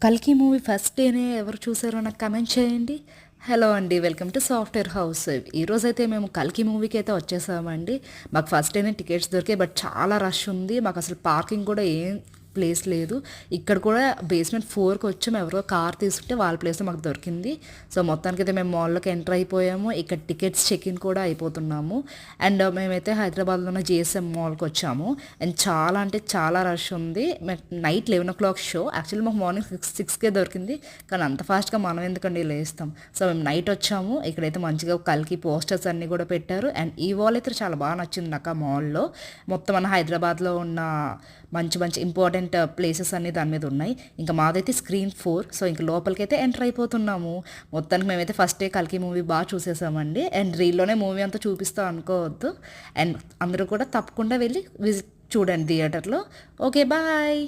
కల్కి movie first డేనే ఎవరు చూసారో నాకు కమెంట్ చేయండి. హలో అండి, వెల్కమ్ టు సాఫ్ట్వేర్ హౌస్. ఈరోజైతే మేము కల్కి మూవీకి అయితే వచ్చేసామండి. మాకు ఫస్ట్ డేనే టికెట్స్ దొరికాయి, బట్ చాలా రష్ ఉంది. మాకు అసలు పార్కింగ్ కూడా ఏం ప్లేస్ లేదు. ఇక్కడ కూడా బేస్మెంట్ 4కి వచ్చాము. ఎవరో కార్ తీసుకుంటే వాళ్ళ ప్లేస్లో మాకు దొరికింది. సో మొత్తానికి అయితే మేము మాల్లోకి ఎంటర్ అయిపోయాము. ఇక్కడ టికెట్స్ చెక్ ఇన్ కూడా అయిపోతున్నాము. అండ్ మేమైతే హైదరాబాద్లో ఉన్న జిఎస్ఎం మాల్కి వచ్చాము. అండ్ చాలా అంటే చాలా రష్ ఉంది. Night 11 o'clock show. యాక్చువల్లీ మాకు మార్నింగ్ 6కే దొరికింది, కానీ అంత ఫాస్ట్గా మనం ఎందుకండి లేస్తాం. సో మేము నైట్ వచ్చాము. ఇక్కడైతే మంచిగా కల్కి పోస్టర్స్ అన్నీ కూడా పెట్టారు. అండ్ ఈ వాల్ అయితే చాలా బాగా నచ్చింది నాకు ఆ మాల్లో. మొత్తం మన హైదరాబాద్లో ఉన్న మంచి మంచి ఇంపార్టెంట్ ప్లేసెస్ అన్నీ దాని మీద ఉన్నాయి. ఇంకా మాదైతే స్క్రీన్ 4. సో ఇంకా లోపలికి అయితే ఎంటర్ అయిపోతున్నాము. మొత్తానికి మేమైతే ఫస్ట్ డే కల్కి మూవీ బాగా చూసేసామండి. అండ్ రీల్లోనే మూవీ అంతా చూపిస్తాం అనుకోవద్దు. అండ్ అందరూ కూడా తప్పకుండా వెళ్ళి విజిట్ చూడండి థియేటర్లో. Okay, bye.